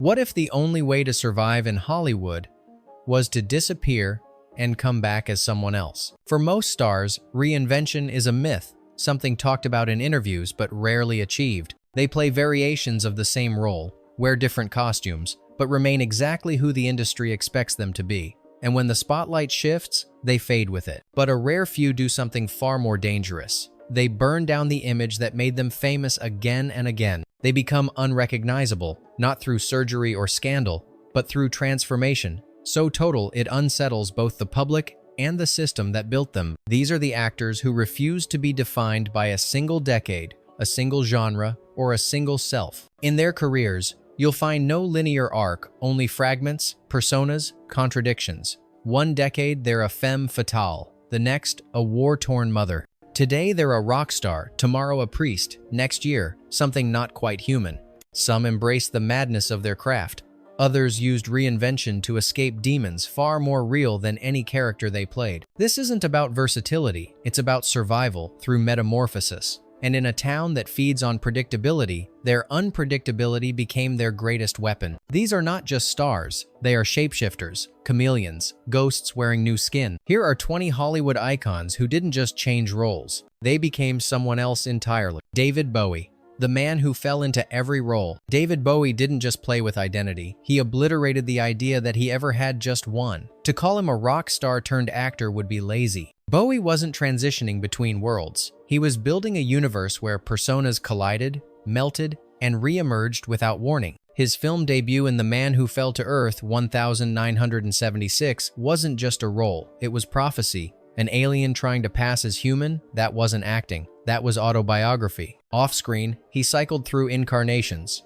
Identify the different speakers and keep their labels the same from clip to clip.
Speaker 1: What if the only way to survive in Hollywood was to disappear and come back as someone else? For most stars, reinvention is a myth, something talked about in interviews but rarely achieved. They play variations of the same role, wear different costumes, but remain exactly who the industry expects them to be. And when the spotlight shifts, they fade with it. But a rare few do something far more dangerous. They burn down the image that made them famous again and again. They become unrecognizable, not through surgery or scandal, but through transformation, so total it unsettles both the public and the system that built them. These are the actors who refuse to be defined by a single decade, a single genre, or a single self. In their careers, you'll find no linear arc, only fragments, personas, contradictions. One decade, they're a femme fatale. The next, a war-torn mother. Today, they're a rock star. Tomorrow, a priest. Next year, something not quite human. Some embrace the madness of their craft. Others used reinvention to escape demons far more real than any character they played. This isn't about versatility. It's about survival through metamorphosis. And in a town that feeds on predictability, their unpredictability became their greatest weapon. These are not just stars, they are shapeshifters, chameleons, ghosts wearing new skin. Here are 20 Hollywood icons who didn't just change roles, they became someone else entirely. David Bowie, the man who fell into every role. David Bowie didn't just play with identity, he obliterated the idea that he ever had just one. To call him a rock star turned actor would be lazy. Bowie wasn't transitioning between worlds. He was building a universe where personas collided, melted, and re-emerged without warning. His film debut in The Man Who Fell to Earth 1976 wasn't just a role, it was prophecy. An alien trying to pass as human, that wasn't acting, that was autobiography. Off-screen, he cycled through incarnations.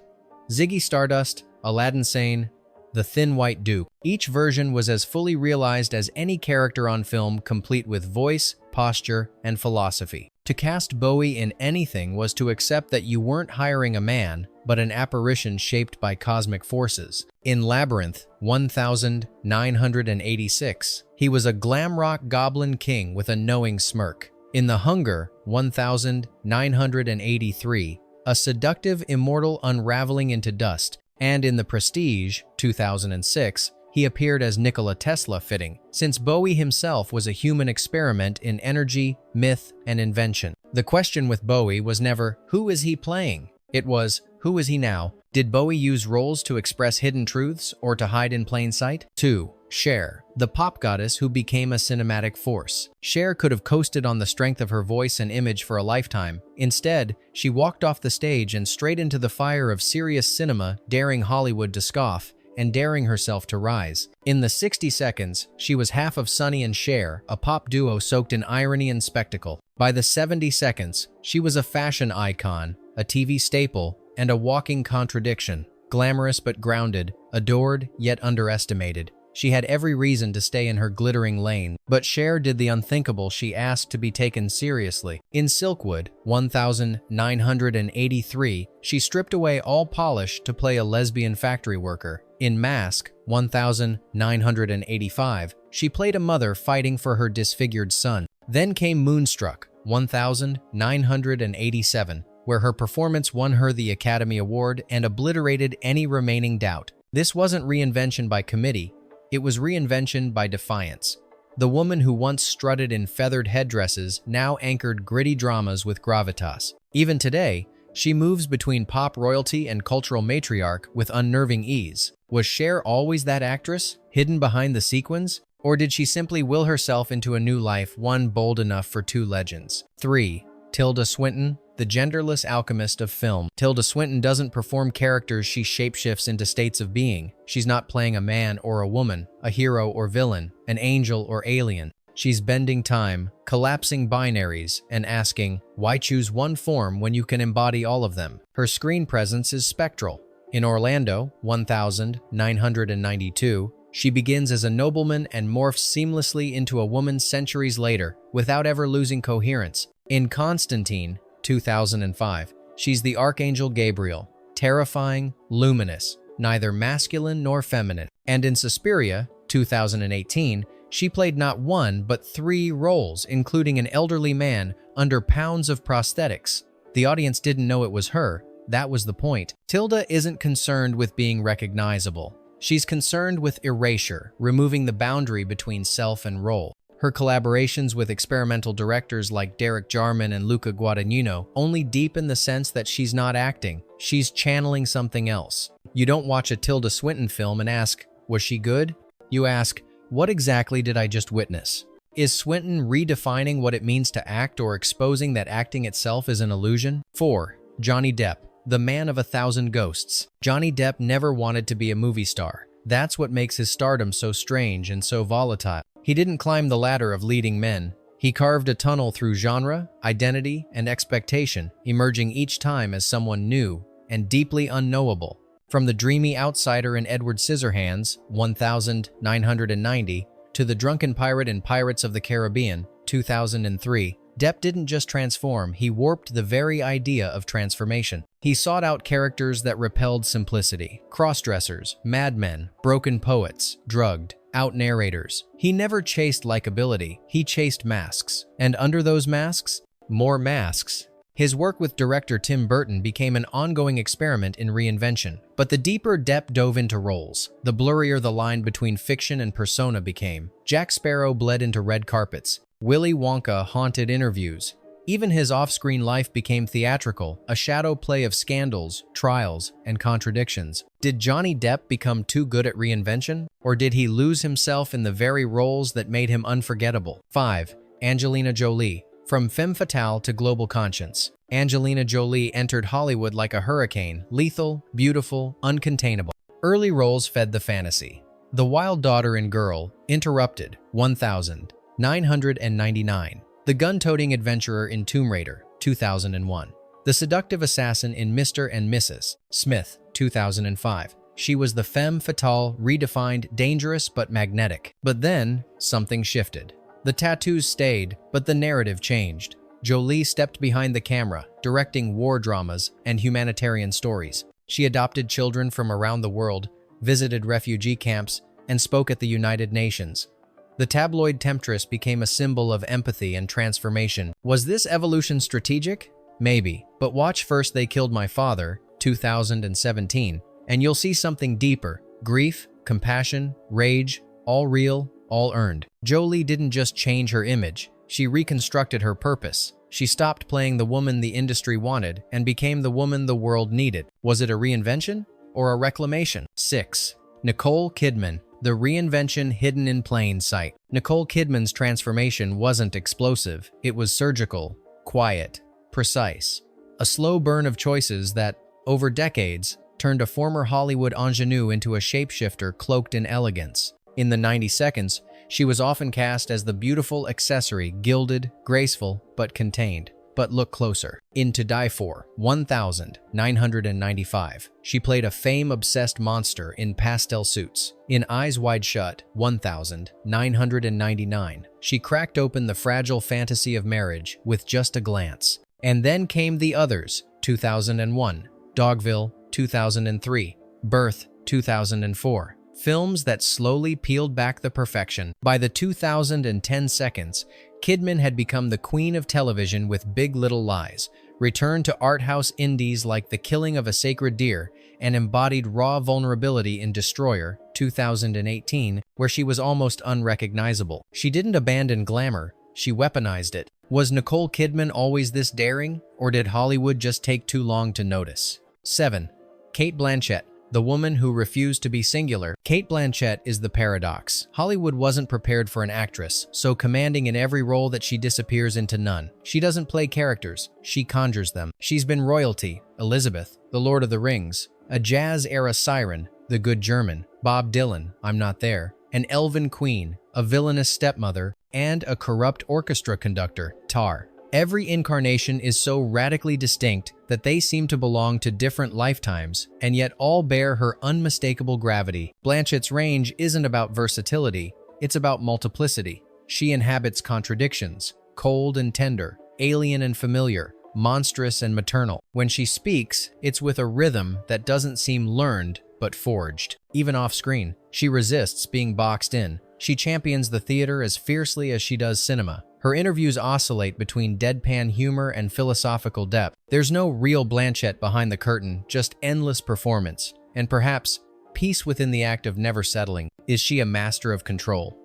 Speaker 1: Ziggy Stardust, Aladdin Sane, The Thin White Duke. Each version was as fully realized as any character on film, complete with voice, posture, and philosophy. To cast Bowie in anything was to accept that you weren't hiring a man, but an apparition shaped by cosmic forces. In Labyrinth 1986, he was a glam rock goblin king with a knowing smirk. In The Hunger 1983, a seductive immortal unraveling into dust. And in The Prestige 2006, he appeared as Nikola Tesla fitting, since Bowie himself was a human experiment in energy, myth, and invention. The question with Bowie was never, who is he playing? It was, who is he now? Did Bowie use roles to express hidden truths or to hide in plain sight? 2. Cher, the pop goddess who became a cinematic force. Cher could have coasted on the strength of her voice and image for a lifetime. Instead, she walked off the stage and straight into the fire of serious cinema, daring Hollywood to scoff and daring herself to rise. In the 60 seconds, she was half of Sonny and Cher, a pop duo soaked in irony and spectacle. By the 70 seconds, she was a fashion icon, a TV staple, and a walking contradiction. Glamorous but grounded, adored yet underestimated. She had every reason to stay in her glittering lane, but Cher did the unthinkable. She asked to be taken seriously. In Silkwood 1983, she stripped away all polish to play a lesbian factory worker. In Mask 1985, she played a mother fighting for her disfigured son. Then came Moonstruck 1987, where her performance won her the Academy Award and obliterated any remaining doubt. This wasn't reinvention by committee, it was reinvention by defiance. The woman who once strutted in feathered headdresses now anchored gritty dramas with gravitas. Even today, she moves between pop royalty and cultural matriarch with unnerving ease. Was Cher always that actress, hidden behind the sequins? Or did she simply will herself into a new life, one bold enough for two legends? 3. Tilda Swinton, the genderless alchemist of film. Tilda Swinton doesn't perform characters, she shapeshifts into states of being. She's not playing a man or a woman, a hero or villain, an angel or alien. She's bending time, collapsing binaries, and asking, why choose one form when you can embody all of them? Her screen presence is spectral. In Orlando 1992, she begins as a nobleman and morphs seamlessly into a woman centuries later, without ever losing coherence. In Constantine 2005, she's the Archangel Gabriel, terrifying, luminous, neither masculine nor feminine. And in Suspiria 2018, she played not one but 3 roles, including an elderly man under pounds of prosthetics. The audience didn't know it was her, That was the point. Tilda isn't concerned with being recognizable. She's concerned with erasure, removing the boundary between self and role. Her collaborations with experimental directors like Derek Jarman and Luca Guadagnino only deepen the sense that she's not acting, she's channeling something else. You don't watch a Tilda Swinton film and ask, was she good? You ask, what exactly did I just witness? Is Swinton redefining what it means to act or exposing that acting itself is an illusion? 4. Johnny Depp, the man of 1,000 ghosts. Johnny Depp never wanted to be a movie star. That's what makes his stardom so strange and so volatile. He didn't climb the ladder of leading men. He carved a tunnel through genre, identity, and expectation, emerging each time as someone new and deeply unknowable. From the dreamy outsider in Edward Scissorhands, 1990, to the drunken pirate in Pirates of the Caribbean, 2003, Depp didn't just transform, he warped the very idea of transformation. He sought out characters that repelled simplicity. Crossdressers, madmen, broken poets, drugged, out narrators. He never chased likability, he chased masks. And under those masks, more masks. His work with director Tim Burton became an ongoing experiment in reinvention. But the deeper Depp dove into roles, the blurrier the line between fiction and persona became. Jack Sparrow bled into red carpets. Willy Wonka haunted interviews. Even his off-screen life became theatrical, a shadow play of scandals, trials, and contradictions. Did Johnny Depp become too good at reinvention? Or did he lose himself in the very roles that made him unforgettable? 5. Angelina Jolie. From femme fatale to global conscience, Angelina Jolie entered Hollywood like a hurricane, lethal, beautiful, uncontainable. Early roles fed the fantasy. The Wild Daughter in Girl, Interrupted, 1999. The gun-toting adventurer in Tomb Raider, 2001. The seductive assassin in Mr. and Mrs. Smith, 2005. She was the femme fatale, redefined, dangerous but magnetic. But then, something shifted. The tattoos stayed, but the narrative changed. Jolie stepped behind the camera, directing war dramas and humanitarian stories. She adopted children from around the world, visited refugee camps, and spoke at the United Nations. The tabloid temptress became a symbol of empathy and transformation. Was this evolution strategic? Maybe. But watch First They Killed My Father, 2017, and you'll see something deeper. Grief, compassion, rage, all real, all earned. Jolie didn't just change her image, she reconstructed her purpose. She stopped playing the woman the industry wanted and became the woman the world needed. Was it a reinvention or a reclamation? 6. Nicole Kidman, the reinvention hidden in plain sight. Nicole Kidman's transformation wasn't explosive, it was surgical, quiet, precise. A slow burn of choices that, over decades, turned a former Hollywood ingenue into a shapeshifter cloaked in elegance. In the 90 seconds, she was often cast as the beautiful accessory, gilded, graceful, but contained. But look closer. In To Die For, 1995, she played a fame-obsessed monster in pastel suits. In Eyes Wide Shut, 1999, she cracked open the fragile fantasy of marriage with just a glance. And then came The Others, 2001, Dogville, 2003, Birth, 2004. Films that slowly peeled back the perfection. By the 2010 seconds, Kidman had become the queen of television with Big Little Lies, returned to art house indies like The Killing of a Sacred Deer, and embodied raw vulnerability in Destroyer, 2018, where she was almost unrecognizable. She didn't abandon glamour, she weaponized it. Was Nicole Kidman always this daring, or did Hollywood just take too long to notice? 7. Cate Blanchett, the woman who refused to be singular. Cate Blanchett is the paradox. Hollywood wasn't prepared for an actress, so commanding in every role that she disappears into none. She doesn't play characters, she conjures them. She's been royalty, Elizabeth, The Lord of the Rings, a jazz-era siren, The Good German, Bob Dylan, I'm Not There, an elven queen, a villainous stepmother, and a corrupt orchestra conductor, Tar. Every incarnation is so radically distinct that they seem to belong to different lifetimes, and yet all bear her unmistakable gravity. Blanchett's range isn't about versatility, it's about multiplicity. She inhabits contradictions, cold and tender, alien and familiar, monstrous and maternal. When she speaks, it's with a rhythm that doesn't seem learned, but forged. Even off-screen, she resists being boxed in, She champions the theater as fiercely as she does cinema. Her interviews oscillate between deadpan humor and philosophical depth. There's no real Blanchett behind the curtain, just endless performance, and perhaps peace within the act of never settling. Is she a master of control?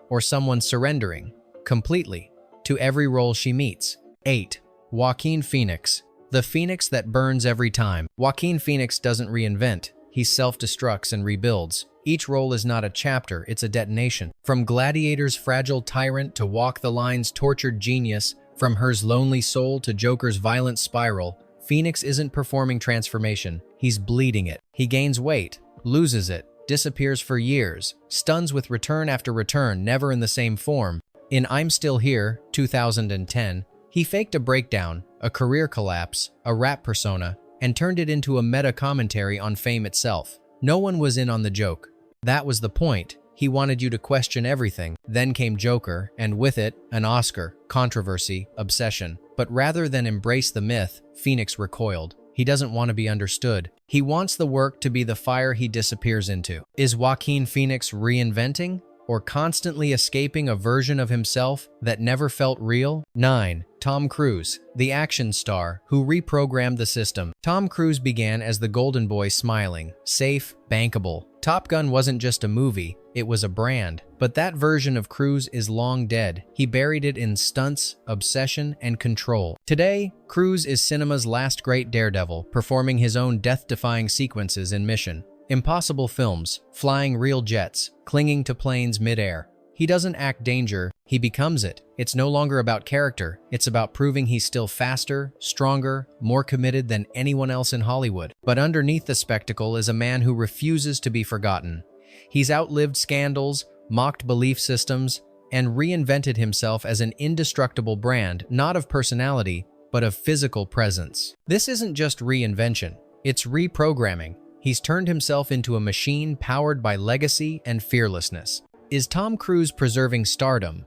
Speaker 1: Or someone surrendering, completely, to every role she meets? 8. Joaquin Phoenix. The phoenix that burns every time. Joaquin Phoenix doesn't reinvent. He self-destructs and rebuilds. Each role is not a chapter, it's a detonation. From Gladiator's fragile tyrant to Walk the Line's tortured genius, from Her's lonely soul to Joker's violent spiral, Phoenix isn't performing transformation, he's bleeding it. He gains weight, loses it, disappears for years, stuns with return after return, never in the same form. In I'm Still Here, 2010, he faked a breakdown, a career collapse, a rap persona, and turned it into a meta-commentary on fame itself. No one was in on the joke. That was the point. He wanted you to question everything. Then came Joker, and with it, an Oscar, controversy, obsession. But rather than embrace the myth, Phoenix recoiled. He doesn't want to be understood. He wants the work to be the fire he disappears into. Is Joaquin Phoenix reinventing? Or constantly escaping a version of himself that never felt real? 9. Tom Cruise, the action star who reprogrammed the system. Tom Cruise began as the golden boy, smiling, safe, bankable. Top Gun wasn't just a movie, it was a brand. But that version of Cruise is long dead. He buried it in stunts, obsession, and control. Today, Cruise is cinema's last great daredevil, performing his own death-defying sequences in Mission Impossible films, flying real jets, clinging to planes mid-air. He doesn't act danger, he becomes it. It's no longer about character, it's about proving he's still faster, stronger, more committed than anyone else in Hollywood. But underneath the spectacle is a man who refuses to be forgotten. He's outlived scandals, mocked belief systems, and reinvented himself as an indestructible brand, not of personality, but of physical presence. This isn't just reinvention, it's reprogramming. He's turned himself into a machine powered by legacy and fearlessness. Is Tom Cruise preserving stardom,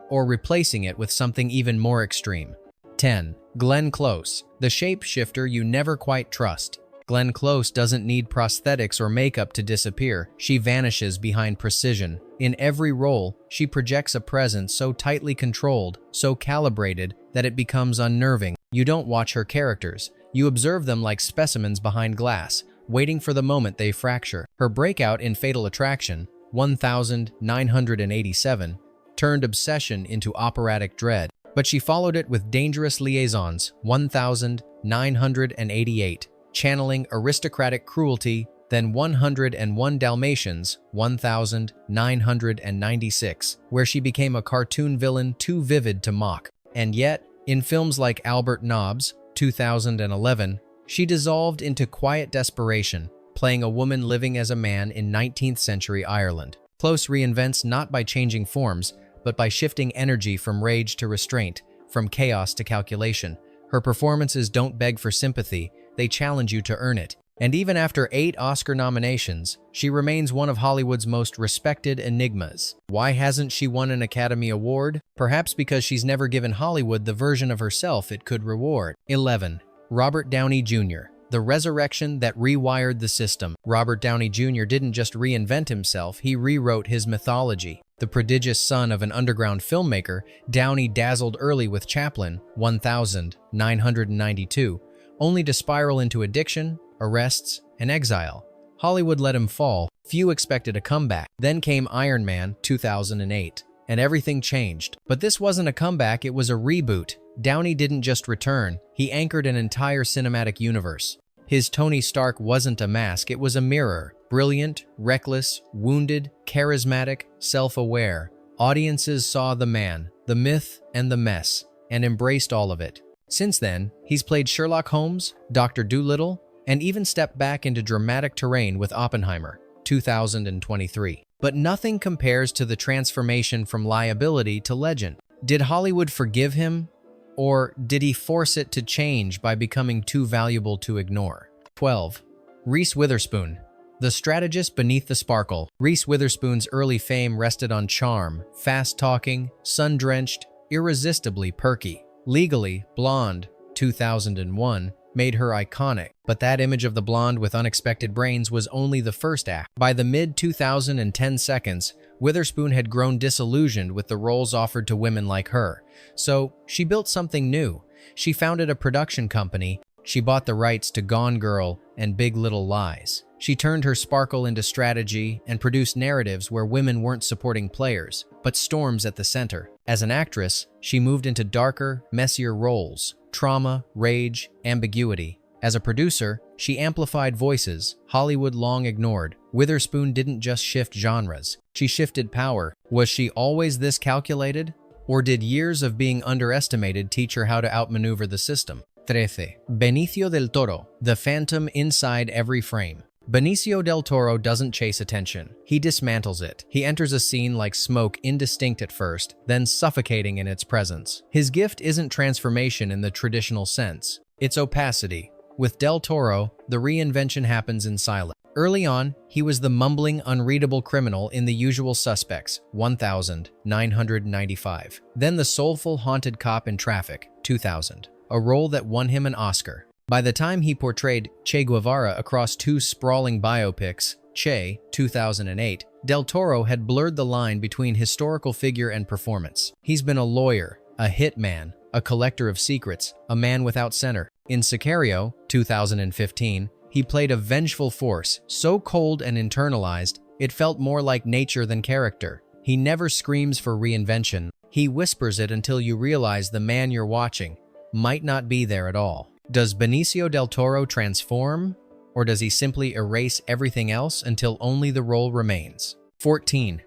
Speaker 1: or replacing it with something even more extreme? 10. Glenn Close, the shapeshifter you never quite trust. Glenn Close doesn't need prosthetics or makeup to disappear. She vanishes behind precision. In every role, she projects a presence so tightly controlled, so calibrated, that it becomes unnerving. You don't watch her characters. You observe them like specimens behind glass, waiting for the moment they fracture. Her breakout in Fatal Attraction, 1987, turned obsession into operatic dread, but she followed it with Dangerous Liaisons, 1988, channeling aristocratic cruelty, then 101 Dalmatians, 1996, where she became a cartoon villain too vivid to mock. And yet, in films like Albert Nobbs, 2011, she dissolved into quiet desperation, playing a woman living as a man in 19th century Ireland. Close reinvents not by changing forms, but by shifting energy from rage to restraint, from chaos to calculation. Her performances don't beg for sympathy, they challenge you to earn it. And even after 8 Oscar nominations, she remains one of Hollywood's most respected enigmas. Why hasn't she won an Academy Award? Perhaps because she's never given Hollywood the version of herself it could reward. 11. Robert Downey Jr., the resurrection that rewired the system. Robert Downey Jr. didn't just reinvent himself, he rewrote his mythology. The prodigious son of an underground filmmaker, Downey dazzled early with Chaplin, 1992, only to spiral into addiction, arrests, and exile. Hollywood let him fall. Few expected a comeback. Then came Iron Man, 2008, and everything changed. But this wasn't a comeback, it was a reboot. Downey didn't just return, he anchored an entire cinematic universe. His Tony Stark wasn't a mask, it was a mirror. Brilliant, reckless, wounded, charismatic, self-aware. Audiences saw the man, the myth, and the mess, and embraced all of it. Since then, he's played Sherlock Holmes, Dr. Dolittle, and even stepped back into dramatic terrain with Oppenheimer, 2023. But nothing compares to the transformation from liability to legend. Did Hollywood forgive him? Or did he force it to change by becoming too valuable to ignore? 12. Reese Witherspoon, the strategist beneath the sparkle. Reese Witherspoon's early fame rested on charm, fast-talking, sun-drenched, irresistibly perky. Legally Blonde, 2001, made her iconic, but that image of the blonde with unexpected brains was only the first act. By the mid-2010 seconds, Witherspoon had grown disillusioned with the roles offered to women like her, so she built something new. She founded a production company. She bought the rights to Gone Girl and Big Little Lies. She turned her sparkle into strategy and produced narratives where women weren't supporting players, but storms at the center. As an actress, she moved into darker, messier roles: trauma, rage, ambiguity. As a producer, she amplified voices Hollywood long ignored. Witherspoon didn't just shift genres, she shifted power. Was she always this calculated? Or did years of being underestimated teach her how to outmaneuver the system? 13. Benicio del Toro, the phantom inside every frame. Benicio del Toro doesn't chase attention. He dismantles it. He enters a scene like smoke, indistinct at first, then suffocating in its presence. His gift isn't transformation in the traditional sense. It's opacity. With Del Toro, the reinvention happens in silence. Early on, he was the mumbling, unreadable criminal in The Usual Suspects, 1995. Then the soulful, haunted cop in Traffic, 2000, a role that won him an Oscar. By the time he portrayed Che Guevara across two sprawling biopics, Che, 2008, Del Toro had blurred the line between historical figure and performance. He's been a lawyer, a hitman, a collector of secrets, a man without center. In Sicario, 2015, he played a vengeful force, so cold and internalized, it felt more like nature than character. He never screams for reinvention. He whispers it until you realize the man you're watching might not be there at all. Does Benicio del Toro transform, or does he simply erase everything else until only the role remains? 14.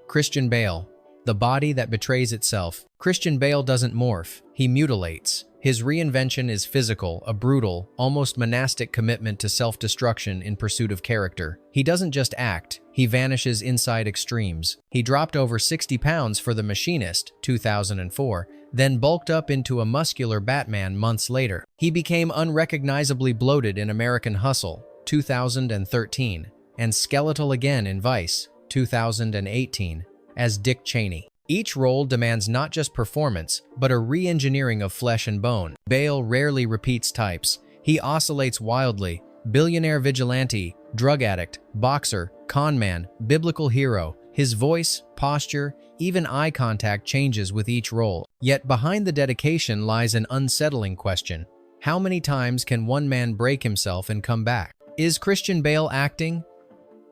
Speaker 1: Christian Bale, the body that betrays itself. Christian Bale doesn't morph, he mutilates. His reinvention is physical, a brutal, almost monastic commitment to self-destruction in pursuit of character. He doesn't just act, he vanishes inside extremes. He dropped over 60 pounds for The Machinist, 2004, then bulked up into a muscular Batman months later. He became unrecognizably bloated in American Hustle, 2013, and skeletal again in Vice, 2018, as Dick Cheney. Each role demands not just performance, but a re-engineering of flesh and bone. Bale rarely repeats types. He oscillates wildly. Billionaire vigilante, drug addict, boxer, conman, biblical hero. His voice, posture, even eye contact changes with each role. Yet behind the dedication lies an unsettling question. How many times can one man break himself and come back? Is Christian Bale acting?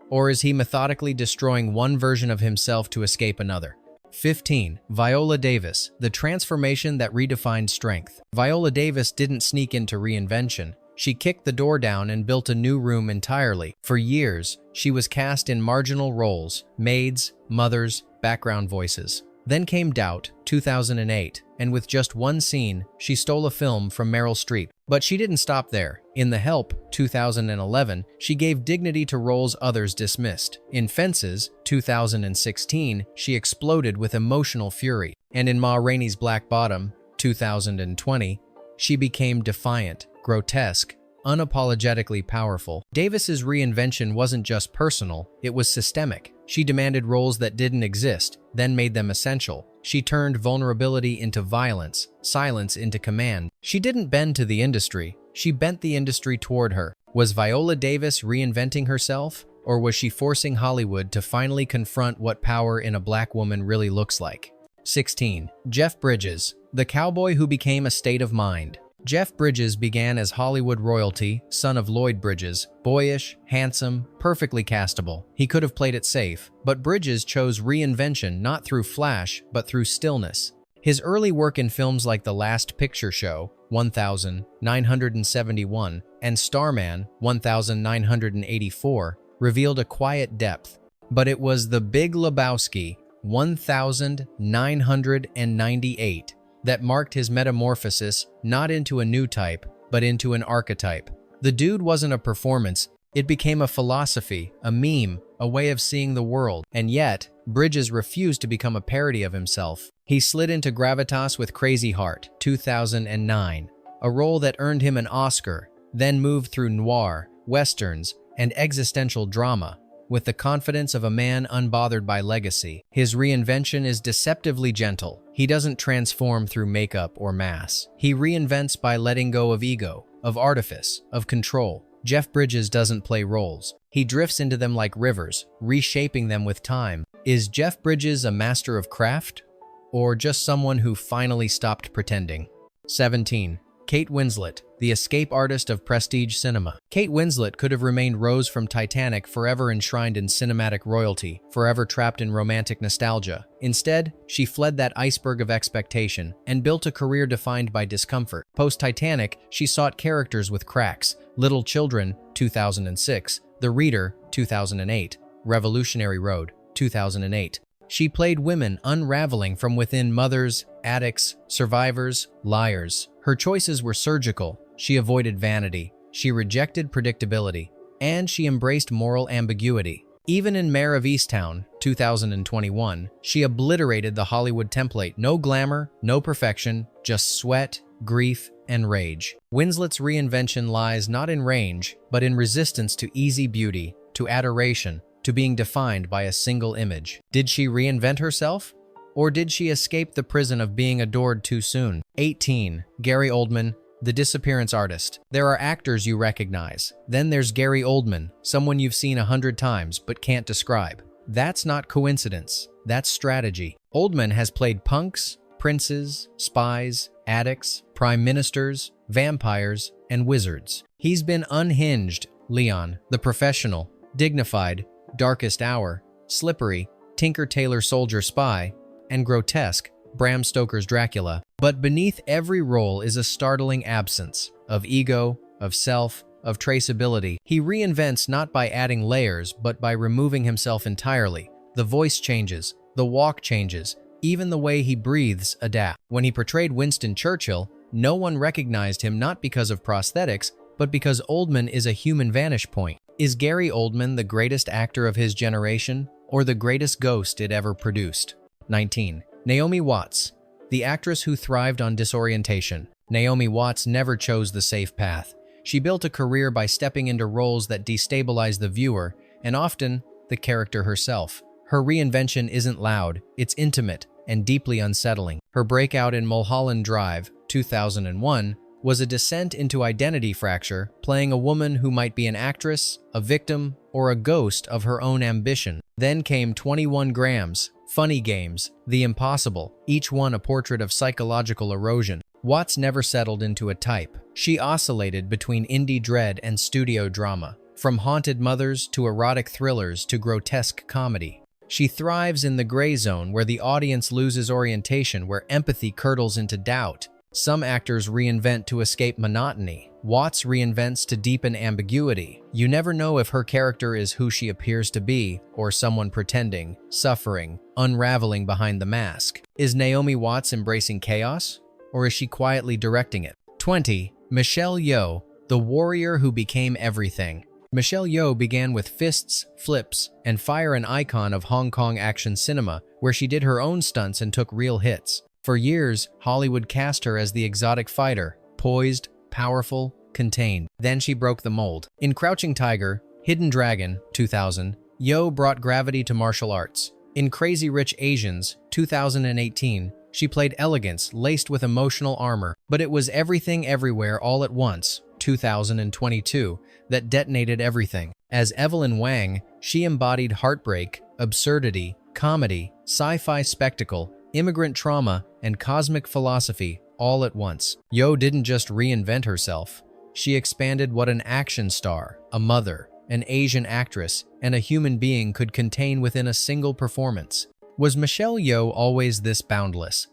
Speaker 1: Or is he methodically destroying one version of himself to escape another? 15. Viola Davis, the transformation that redefined strength. Viola Davis didn't sneak into reinvention. She kicked the door down and built a new room entirely. For years, she was cast in marginal roles: maids, mothers, background voices. Then came Doubt, 2008, and with just one scene, she stole a film from Meryl Streep. But she didn't stop there. In The Help, 2011, she gave dignity to roles others dismissed. In Fences, 2016, she exploded with emotional fury. And in Ma Rainey's Black Bottom, 2020, she became defiant, grotesque, unapologetically powerful. Davis's reinvention wasn't just personal, it was systemic. She demanded roles that didn't exist, then made them essential. She turned vulnerability into violence, silence into command. She didn't bend to the industry, she bent the industry toward her. Was Viola Davis reinventing herself, or was she forcing Hollywood to finally confront what power in a black woman really looks like? 16. Jeff Bridges, the cowboy who became a state of mind. Jeff Bridges began as Hollywood royalty, son of Lloyd Bridges, boyish, handsome, perfectly castable. He could have played it safe, but Bridges chose reinvention not through flash, but through stillness. His early work in films like The Last Picture Show, 1971, and Starman, 1984, revealed a quiet depth. But it was The Big Lebowski, 1998, that marked his metamorphosis not into a new type, but into an archetype. The dude wasn't a performance, it became a philosophy, a meme, a way of seeing the world. And yet, Bridges refused to become a parody of himself. He slid into gravitas with Crazy Heart, 2009, a role that earned him an Oscar, then moved through noir, westerns, and existential drama, with the confidence of a man unbothered by legacy. His reinvention is deceptively gentle. He doesn't transform through makeup or mass. He reinvents by letting go of ego, of artifice, of control. Jeff Bridges doesn't play roles. He drifts into them like rivers, reshaping them with time. Is Jeff Bridges a master of craft, or just someone who finally stopped pretending? 17. Kate Winslet, the escape artist of prestige cinema. Kate Winslet could have remained Rose from Titanic, forever enshrined in cinematic royalty, forever trapped in romantic nostalgia. Instead, she fled that iceberg of expectation and built a career defined by discomfort. Post-Titanic, she sought characters with cracks. Little Children, 2006. The Reader, 2008. Revolutionary Road, 2008. She played women unraveling from within: mothers, addicts, survivors, liars. Her choices were surgical. She avoided vanity. She rejected predictability. And she embraced moral ambiguity. Even in Mare of Easttown, 2021, she obliterated the Hollywood template. No glamour, no perfection, just sweat, grief, and rage. Winslet's reinvention lies not in range, but in resistance to easy beauty, to adoration, to being defined by a single image. Did she reinvent herself? Or did she escape the prison of being adored too soon? 18. Gary Oldman, the disappearance artist. There are actors you recognize. Then there's Gary Oldman, someone you've seen 100 times but can't describe. That's not coincidence. That's strategy. Oldman has played punks, princes, spies, addicts, prime ministers, vampires, and wizards. He's been unhinged, Leon, the professional, dignified, Darkest Hour, slippery, Tinker Tailor Soldier Spy, and grotesque, Bram Stoker's Dracula. But beneath every role is a startling absence of ego, of self, of traceability. He reinvents not by adding layers, but by removing himself entirely. The voice changes, the walk changes, even the way he breathes adapts. When he portrayed Winston Churchill, no one recognized him, not because of prosthetics, but because Oldman is a human vantage point. Is Gary Oldman the greatest actor of his generation, or the greatest ghost it ever produced? 19. Naomi Watts, the actress who thrived on disorientation. Naomi Watts never chose the safe path. She built a career by stepping into roles that destabilize the viewer, and often the character herself. Her reinvention isn't loud, it's intimate and deeply unsettling. Her breakout in Mulholland Drive, 2001, was a descent into identity fracture, playing a woman who might be an actress, a victim, or a ghost of her own ambition. Then came 21 Grams, Funny Games, The Impossible, each one a portrait of psychological erosion. Watts never settled into a type. She oscillated between indie dread and studio drama, from haunted mothers to erotic thrillers to grotesque comedy. She thrives in the gray zone, where the audience loses orientation, where empathy curdles into doubt. Some actors reinvent to escape monotony. Watts reinvents to deepen ambiguity. You never know if her character is who she appears to be, or someone pretending, suffering, unraveling behind the mask. Is Naomi Watts embracing chaos, or is she quietly directing it? 20. Michelle Yeoh, the warrior who became everything. Michelle Yeoh began with fists, flips, and fire, an icon of Hong Kong action cinema, where she did her own stunts and took real hits. For years, Hollywood cast her as the exotic fighter, poised, powerful, contained. Then she broke the mold. In Crouching Tiger, Hidden Dragon, 2000, Yeoh brought gravity to martial arts. In Crazy Rich Asians, 2018, she played elegance laced with emotional armor. But it was Everything Everywhere All at Once, 2022, that detonated everything. As Evelyn Wang, she embodied heartbreak, absurdity, comedy, sci-fi spectacle, immigrant trauma, and cosmic philosophy all at once. Yeoh didn't just reinvent herself. She expanded what an action star, a mother, an Asian actress, and a human being could contain within a single performance. Was Michelle Yeoh always this boundless?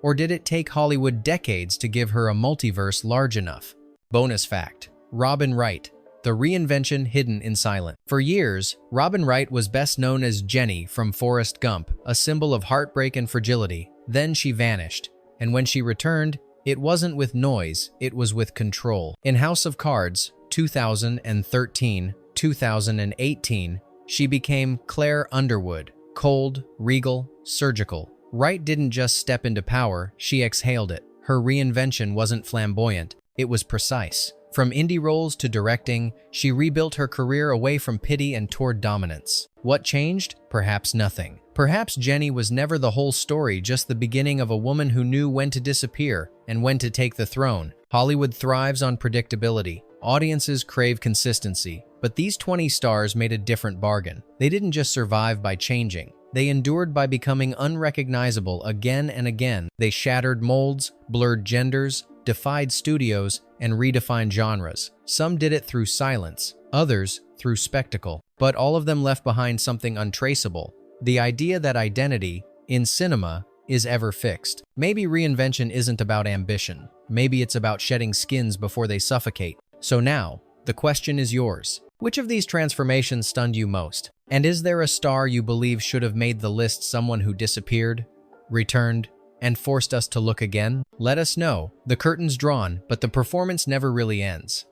Speaker 1: Or did it take Hollywood decades to give her a multiverse large enough? Bonus fact: Robin Wright, the reinvention hidden in silence. For years, Robin Wright was best known as Jenny from Forrest Gump, a symbol of heartbreak and fragility. Then she vanished, and when she returned, it wasn't with noise, it was with control. In House of Cards, 2013, 2018, she became Claire Underwood, cold, regal, surgical. Wright didn't just step into power, she exhaled it. Her reinvention wasn't flamboyant, it was precise. From indie roles to directing, she rebuilt her career away from pity and toward dominance. What changed? Perhaps nothing. Perhaps Jenny was never the whole story, just the beginning of a woman who knew when to disappear and when to take the throne. Hollywood thrives on predictability. Audiences crave consistency. But these 20 stars made a different bargain. They didn't just survive by changing. They endured by becoming unrecognizable again and again. They shattered molds, blurred genders, defied studios, and redefined genres. Some did it through silence, others through spectacle. But all of them left behind something untraceable: the idea that identity, in cinema, is ever fixed. Maybe reinvention isn't about ambition. Maybe it's about shedding skins before they suffocate. So now, the question is yours. Which of these transformations stunned you most? And is there a star you believe should have made the list, someone who disappeared, returned, and forced us to look again? Let us know. The curtain's drawn, but the performance never really ends.